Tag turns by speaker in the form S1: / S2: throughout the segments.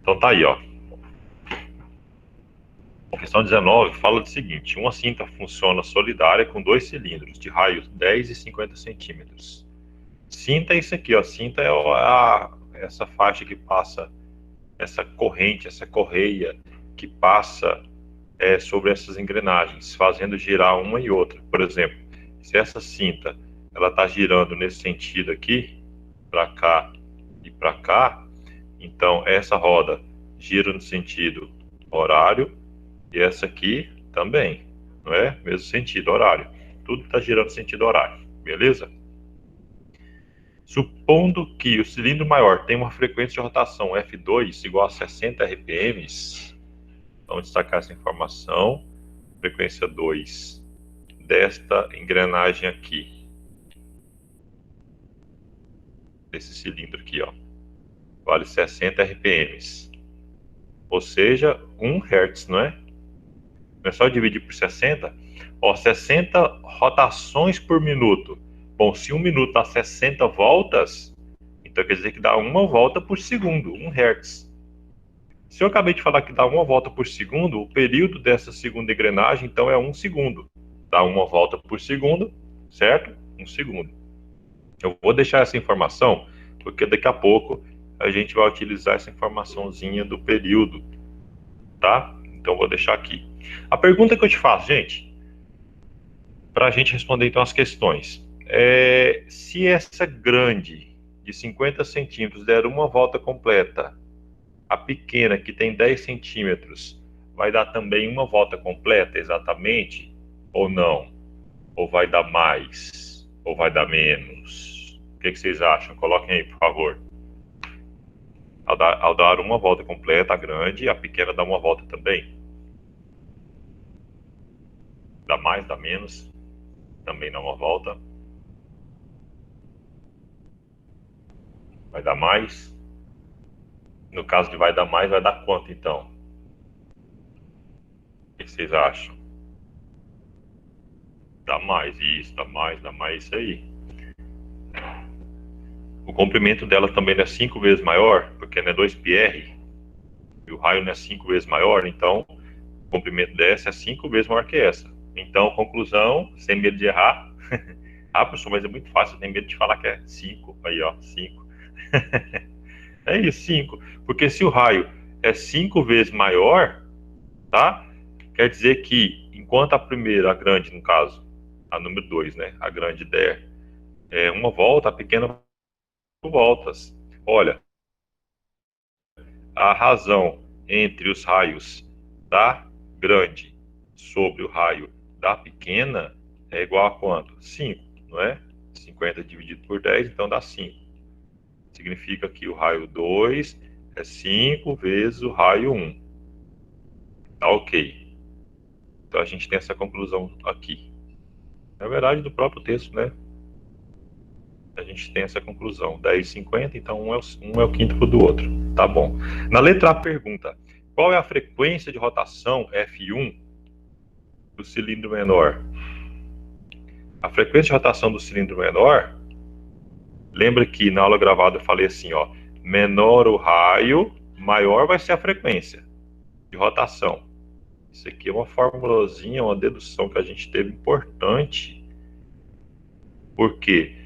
S1: Então tá aí, ó. A questão 19 fala do seguinte: uma cinta funciona solidária com dois cilindros de raios 10 e 50 centímetros. Cinta é isso aqui, ó. Cinta é essa faixa que passa, essa corrente, essa correia que passa sobre essas engrenagens, fazendo girar uma e outra. Por exemplo, se essa cinta ela está girando nesse sentido aqui, para cá e para cá, então essa roda gira no sentido horário e essa aqui também, não é? Mesmo sentido horário. Tudo está girando no sentido horário, beleza? Supondo que o cilindro maior tem uma frequência de rotação F2 igual a 60 RPM, vamos destacar essa informação. Frequência 2 desta engrenagem aqui, desse cilindro aqui, ó, vale 60 RPM, ou seja, 1 Hz, não é? Não é só dividir por 60? Ó, 60 rotações por minuto. Bom, se um minuto dá 60 voltas, então quer dizer que dá uma volta por segundo, 1 Hz. Se eu acabei de falar que dá uma volta por segundo, o período dessa segunda engrenagem, então, é 1 segundo. Dá uma volta por segundo, certo? 1 segundo. Eu vou deixar essa informação, porque daqui a pouco a gente vai utilizar essa informaçãozinha do período, tá? Então, vou deixar aqui. A pergunta que eu te faço, gente, para a gente responder então as questões, se essa grande de 50 centímetros der uma volta completa, a pequena que tem 10 centímetros vai dar também uma volta completa exatamente? Ou não? Ou vai dar mais? Ou vai dar menos? O que vocês acham? Coloquem aí, por favor. Ao dar uma volta completa, a grande, a pequena dá uma volta também. Dá mais, dá menos? Também dá uma volta. Vai dar mais? No caso de vai dar mais, vai dar quanto então? O que vocês acham? Dá mais, isso, dá mais, isso aí. O comprimento dela também não é 5 vezes maior, porque não é 2πr, e o raio não é 5 vezes maior, então o comprimento dessa é 5 vezes maior que essa. Então, conclusão, sem medo de errar. Ah, professor, mas é muito fácil, eu tenho medo de falar que é 5. Aí, ó, 5. É isso, 5. Porque se o raio é 5 vezes maior, tá? Quer dizer que enquanto a primeira, a grande, no caso, a número 2, né? A grande der uma volta, a pequena voltas. Olha, a razão entre os raios da grande sobre o raio da pequena é igual a quanto? 5, não é? 50 dividido por 10, então dá 5. Significa que o raio 2 é 5 vezes o raio 1. Tá ok. Então a gente tem essa conclusão aqui. Na verdade, do próprio texto, né? A gente tem essa conclusão. 10 e 50, então um é o quíntuplo do outro. Tá bom. Na letra A pergunta: qual é a frequência de rotação F1 do cilindro menor? A frequência de rotação do cilindro menor, lembra que na aula gravada eu falei assim, ó, menor o raio, maior vai ser a frequência de rotação. Isso aqui é uma formulazinha, uma dedução que a gente teve importante. Por quê?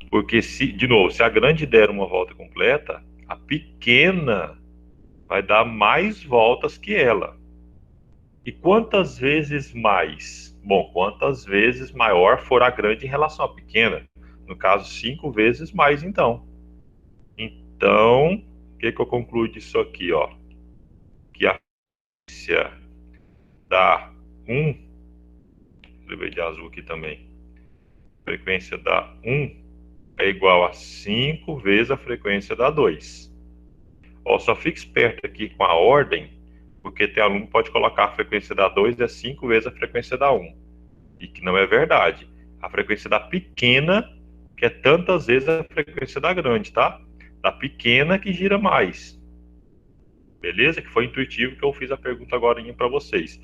S1: Porque, de novo, se a grande der uma volta completa, a pequena vai dar mais voltas que ela. E quantas vezes mais? Bom, quantas vezes maior for a grande em relação à pequena? No caso, 5 vezes mais, então. Então, o que eu concluo disso aqui, ó? Que a frequência da 1, levei de azul aqui também, a frequência da 1 é igual a 5 vezes a frequência da 2. Ó, só fique esperto aqui com a ordem, porque tem aluno que pode colocar a frequência da 2 é 5 vezes a frequência da 1. E que não é verdade. A frequência da pequena, que é tantas vezes a frequência da grande, tá? Da pequena que gira mais. Beleza? Que foi intuitivo que eu fiz a pergunta agora para vocês.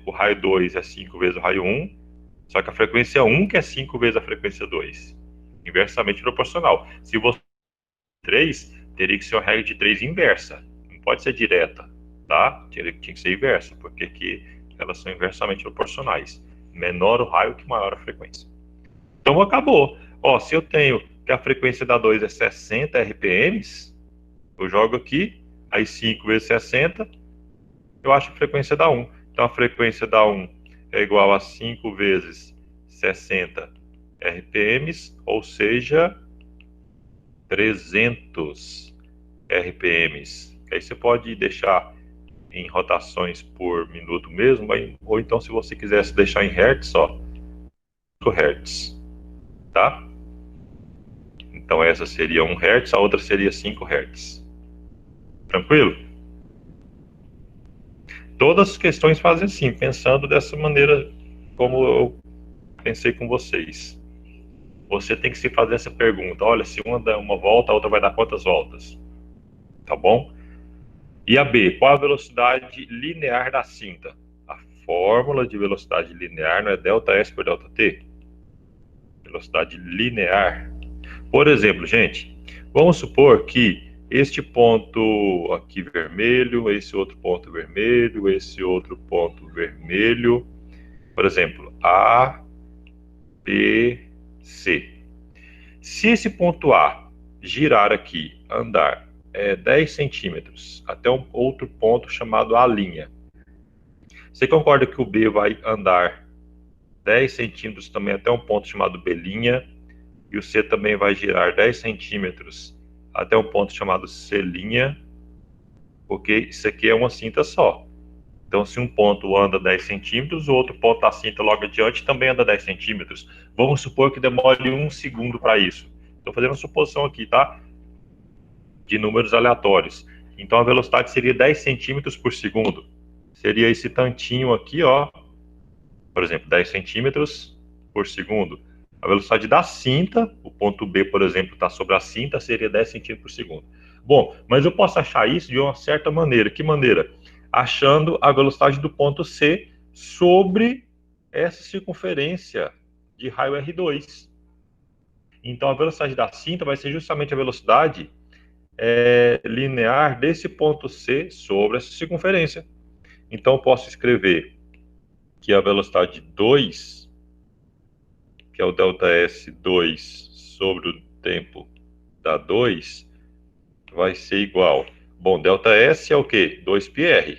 S1: O raio 2 é 5 vezes o raio 1, só que a frequência 1 que é 5 vezes a frequência 2. Inversamente proporcional. Se você 3, teria que ser uma regra de 3 inversa. pode ser direta, tá? Tinha que ser inversa, porque aqui elas são inversamente proporcionais. Menor o raio que maior a frequência. Então acabou. Ó, se eu tenho que a frequência da 2 é 60 RPMs, eu jogo aqui, aí 5 vezes 60, eu acho a frequência da 1. Então a frequência da 1 é igual a 5 vezes 60 RPMs, ou seja, 300 RPMs. Aí você pode deixar em rotações por minuto mesmo, ou então se você quisesse deixar em hertz, ó, 5 hertz, tá? Então essa seria 1 hertz, a outra seria 5 hertz. Tranquilo? Todas as questões fazem assim, pensando dessa maneira como eu pensei com vocês. Você tem que se fazer essa pergunta, olha, se uma dá uma volta, a outra vai dar quantas voltas? Tá bom? E a B, qual a velocidade linear da cinta? A fórmula de velocidade linear não é ΔS por ΔT? Velocidade linear. Por exemplo, gente, vamos supor que este ponto aqui vermelho, esse outro ponto vermelho, esse outro ponto vermelho, por exemplo, A, B, C. Se esse ponto A girar aqui, andar 10 centímetros até um outro ponto chamado A', você concorda que o B vai andar 10 centímetros também até um ponto chamado B', e o C também vai girar 10 centímetros até um ponto chamado C', porque isso aqui é uma cinta só. Então, se um ponto anda 10 centímetros, o outro ponto da cinta logo adiante também anda 10 centímetros. Vamos supor que demore 1 segundo para isso. Estou fazendo uma suposição aqui, tá? De números aleatórios. Então, a velocidade seria 10 centímetros por segundo. Seria esse tantinho aqui, ó. Por exemplo, 10 centímetros por segundo. A velocidade da cinta, o ponto B, por exemplo, está sobre a cinta, seria 10 centímetros por segundo. Bom, mas eu posso achar isso de uma certa maneira. Que maneira? Achando a velocidade do ponto C sobre essa circunferência de raio R2. Então, a velocidade da cinta vai ser justamente a velocidade linear desse ponto C sobre essa circunferência. Então, eu posso escrever que a velocidade 2, que é o ΔS2 sobre o tempo da 2, vai ser igual. Bom, ΔS é o quê? 2πr.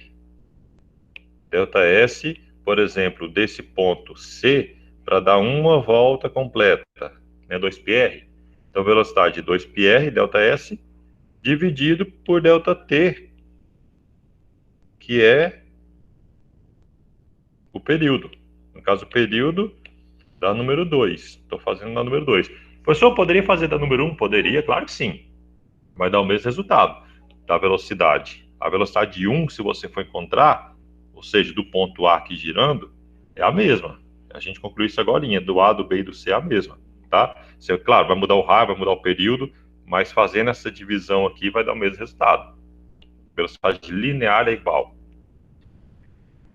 S1: ΔS, por exemplo, desse ponto C, para dar uma volta completa, né, 2πr. Então, velocidade 2πr, ΔS, dividido por ΔT, que é o período. No caso, o período da número 2. Estou fazendo da número 2. Professor, eu poderia fazer da número 1? Poderia, claro que sim. Vai dar o mesmo resultado da velocidade. A velocidade de 1, se você for encontrar, ou seja, do ponto A aqui girando, é a mesma. A gente concluiu isso agora, do A, do B e do C é a mesma, tá? Você, claro, vai mudar o raio, vai mudar o período, mas fazendo essa divisão aqui vai dar o mesmo resultado. Velocidade linear é igual.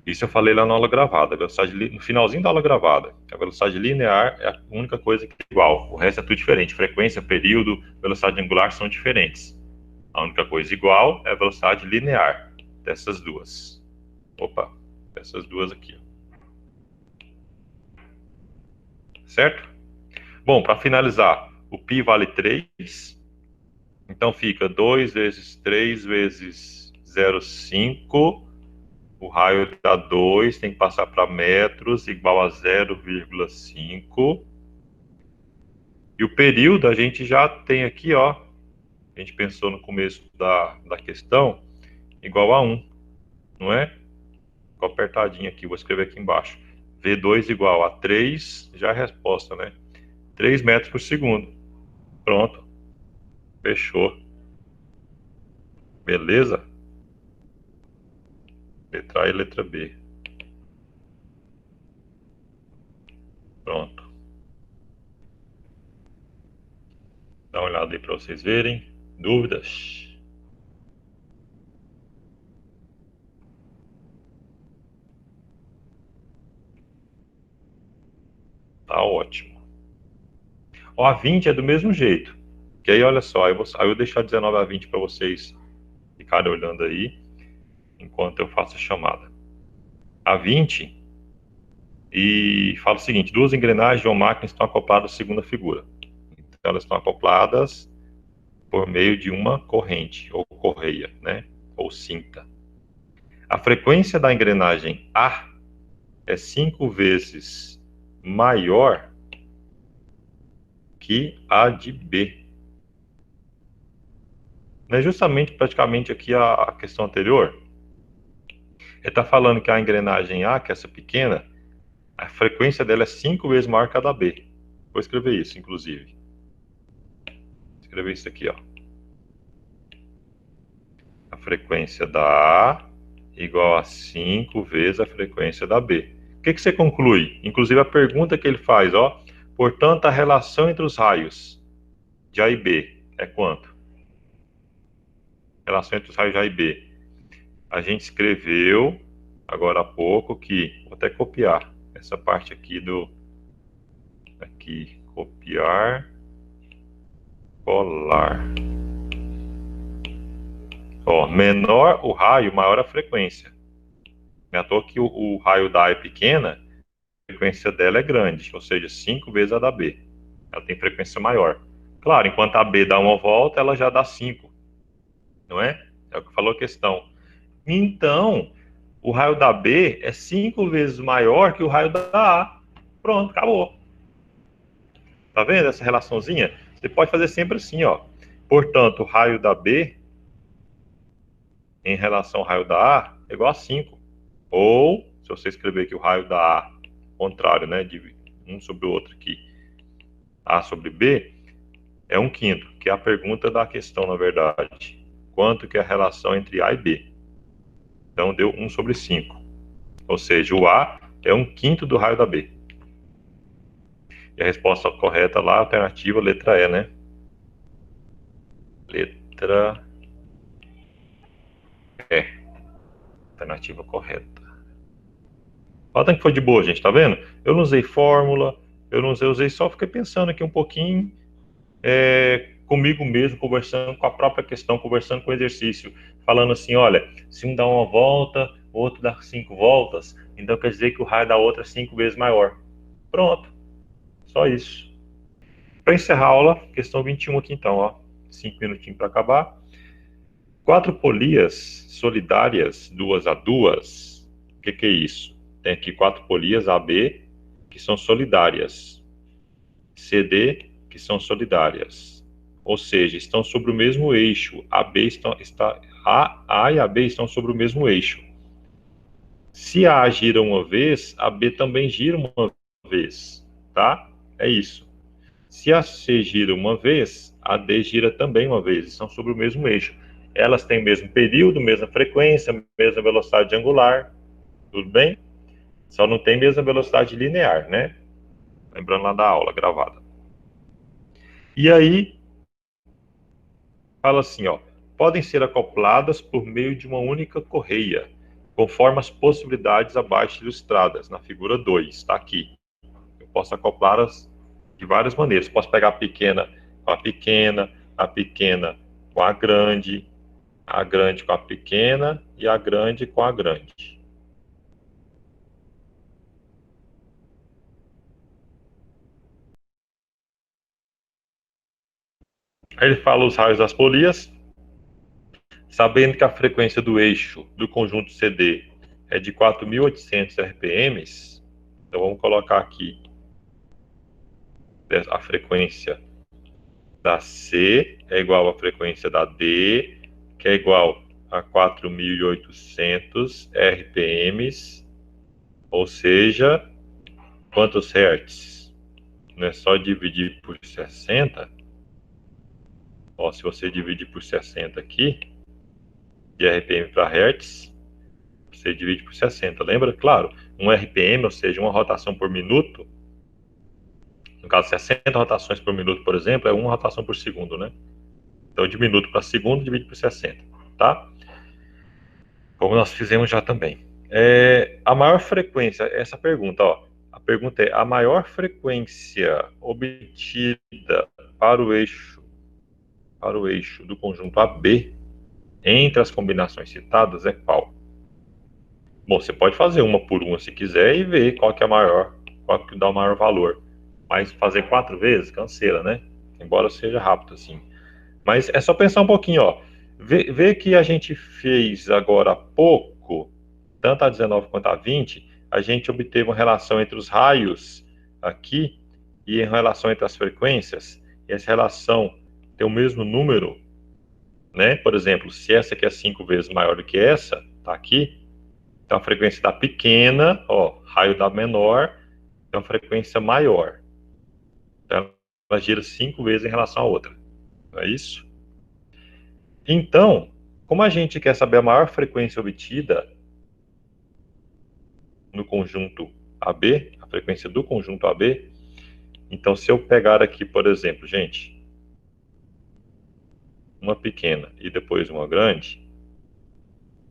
S1: Isso eu falei lá na aula gravada, no finalzinho da aula gravada. A velocidade linear é a única coisa que é igual. O resto é tudo diferente. Frequência, período, velocidade angular são diferentes. A única coisa igual é a velocidade linear dessas duas. Opa, dessas duas aqui. Certo? Bom, para finalizar, o π vale 3. Então fica 2 vezes 3 vezes 0,5. O raio dá 2, tem que passar para metros, igual a 0,5. E o período a gente já tem aqui, ó. A gente pensou no começo da questão, igual a 1, não é? Ficou apertadinho aqui, vou escrever aqui embaixo. V2 igual a 3, já é a resposta, né? 3 metros por segundo. Pronto. Fechou. Beleza? Letra A e letra B. Pronto. Dá uma olhada aí para vocês verem. Dúvidas? Tá ótimo. Ó, a 20 é do mesmo jeito. Que aí, olha só, aí eu vou deixar 19 a 20 para vocês ficarem olhando aí enquanto eu faço a chamada. A20, e fala o seguinte: duas engrenagens de uma máquina estão acopladas na segunda figura. Então, elas estão acopladas por meio de uma corrente, ou correia, né? Ou cinta. A frequência da engrenagem A é 5 vezes maior que a de B. Não é justamente praticamente aqui a questão anterior? Ele está falando que a engrenagem A, que é essa pequena, a frequência dela é 5 vezes maior que a da B. Vou escrever isso, inclusive. Vou escrever isso aqui, ó. A frequência da A igual a 5 vezes a frequência da B. O que você conclui? Inclusive a pergunta que ele faz, ó. Portanto, a relação entre os raios de A e B é quanto? Relação entre os raios de A e B. A gente escreveu agora há pouco que, vou até copiar essa parte aqui aqui, copiar, colar. Ó, menor o raio, maior a frequência. Não é à toa que o raio da A é pequena, a frequência dela é grande, ou seja, 5 vezes a da B. Ela tem frequência maior. Claro, enquanto a B dá uma volta, ela já dá 5, não é? É o que falou a questão. Então, o raio da B é 5 vezes maior que o raio da A. Pronto, acabou. Tá vendo essa relaçãozinha? Você pode fazer sempre assim, ó. Portanto, o raio da B em relação ao raio da A é igual a 5. Ou, se você escrever aqui o raio da A, contrário, né, de um sobre o outro aqui, A sobre B, é 1/5, que é a pergunta da questão, na verdade. Quanto que é a relação entre A e B? Então, deu 1 sobre 5. Ou seja, o A é 1/5 do raio da B. E a resposta correta lá, alternativa, letra E, né? Letra E. Alternativa correta. Olha que foi de boa, gente, tá vendo? Eu não usei fórmula, eu não usei, só fiquei pensando aqui um pouquinho comigo mesmo, conversando com a própria questão, conversando com o exercício, falando assim, olha, se um dá uma volta, o outro dá 5 voltas, então quer dizer que o raio da outra é 5 vezes maior. Pronto, só isso. Para encerrar a aula, questão 21 aqui então, ó, 5 minutinhos para acabar. 4 polias solidárias, 2 a 2. O que é isso? Tem aqui 4 polias AB que são solidárias, CD que são solidárias, ou seja, estão sobre o mesmo eixo. A e a B estão sobre o mesmo eixo. Se a A gira uma vez, a B também gira uma vez, tá? É isso. Se a C gira uma vez, a D gira também uma vez, estão sobre o mesmo eixo. Elas têm o mesmo período, mesma frequência, mesma velocidade angular, tudo bem? Só não tem mesma velocidade linear, né? Lembrando lá da aula gravada. E aí, fala assim, ó, podem ser acopladas por meio de uma única correia, conforme as possibilidades abaixo ilustradas, na figura 2, tá aqui. Eu posso acoplá-las de várias maneiras. Posso pegar a pequena com a grande com a pequena e a grande com a grande. Aí ele fala os raios das polias, sabendo que a frequência do eixo do conjunto CD é de 4.800 RPMs, então vamos colocar aqui a frequência da C é igual à frequência da D, que é igual a 4.800 RPMs, ou seja, quantos hertz? Não é só dividir por 60? Ó, se você dividir por 60 aqui, de RPM para hertz, você divide por 60. Lembra? Claro, um RPM, ou seja, uma rotação por minuto, no caso 60 rotações por minuto, por exemplo, é uma rotação por segundo, né? Então, de minuto para segundo, divide por 60, tá? Como nós fizemos já também. A maior frequência, essa pergunta, ó. A pergunta é: a maior frequência obtida para o eixo do conjunto AB entre as combinações citadas é qual? Bom, você pode fazer uma por uma se quiser e ver qual que é a maior, qual que dá o maior valor. Mas fazer 4 vezes, canseira, né? Embora seja rápido assim. Mas é só pensar um pouquinho, ó. Vê que a gente fez agora há pouco, tanto a 19 quanto a 20, a gente obteve uma relação entre os raios aqui e em relação entre as frequências. E essa relação tem o mesmo número, né? Por exemplo, se essa aqui é 5 vezes maior do que essa, tá aqui, então a frequência da pequena, ó, raio da menor, tem uma frequência maior. Então ela gira 5 vezes em relação à outra. Não é isso? Então, como a gente quer saber a maior frequência obtida no conjunto AB, a frequência do conjunto AB, então se eu pegar aqui, por exemplo, gente, uma pequena e depois uma grande,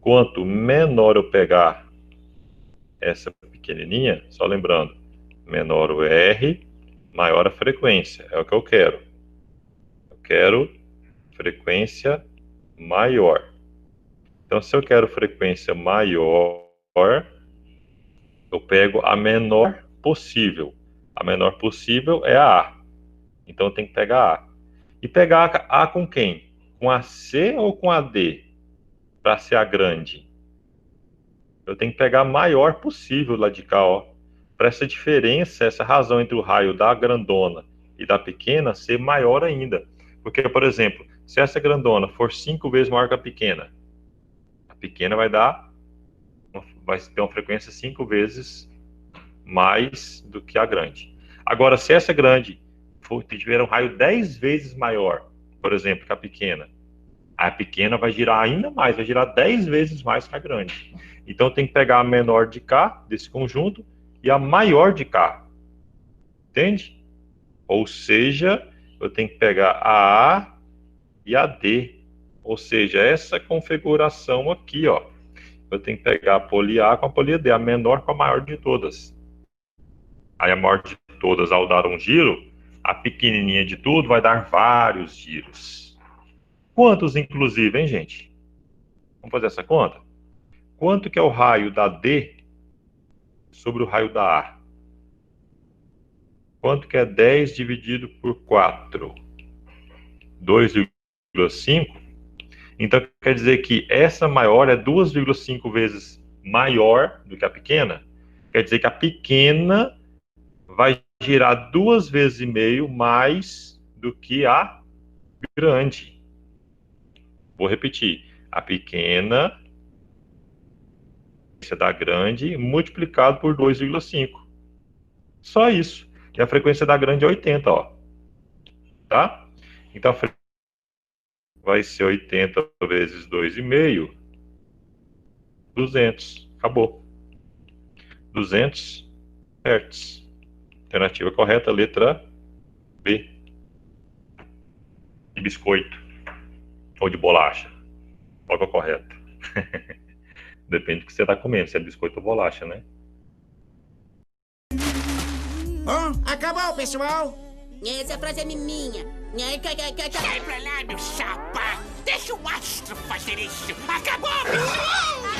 S1: quanto menor eu pegar essa pequenininha, só lembrando, menor o R, maior a frequência, é o que eu quero. Eu quero frequência maior. Então, se eu quero frequência maior, eu pego a menor possível. A menor possível é a A. Então, eu tenho que pegar A. E pegar A com quem? Com a C ou com a D? Para ser a grande. Eu tenho que pegar a maior possível lá de cá, ó. Para essa diferença, essa razão entre o raio da grandona e da pequena ser maior ainda. Porque, por exemplo, se essa grandona for 5 vezes maior que a pequena vai ter uma frequência 5 vezes mais do que a grande. Agora, se essa grande tiver um raio 10 vezes maior, por exemplo, que a pequena vai girar ainda mais, vai girar 10 vezes mais que a grande. Então, tem que pegar a menor de cá, desse conjunto, e a maior de cá. Entende? Ou seja, eu tenho que pegar a A e a D. Ou seja, essa configuração aqui, ó. Eu tenho que pegar a poli A com a poli D, a menor com a maior de todas. Aí a maior de todas, ao dar um giro, a pequenininha de tudo vai dar vários giros. Quantos, inclusive, hein, gente? Vamos fazer essa conta? Quanto que é o raio da D sobre o raio da A? Quanto que é 10 dividido por 4? 2,5. Então, quer dizer que essa maior é 2,5 vezes maior do que a pequena. Quer dizer que a pequena vai girar 2 vezes e meio mais do que a grande. Vou repetir. A pequena da grande multiplicado por 2,5. Só isso. E a frequência da grande é 80, ó. Tá? Então, vai ser 80 vezes 2,5, 200. Acabou. 200 Hz. Alternativa correta, letra B. De biscoito. Ou de bolacha. Qual que é o correto? Depende do que você está comendo, se é biscoito ou bolacha, né?
S2: Bom, acabou, pessoal.
S3: Essa frase é minha.
S2: Sai pra lá, meu chapa. Deixa o astro fazer isso. Acabou, pessoal.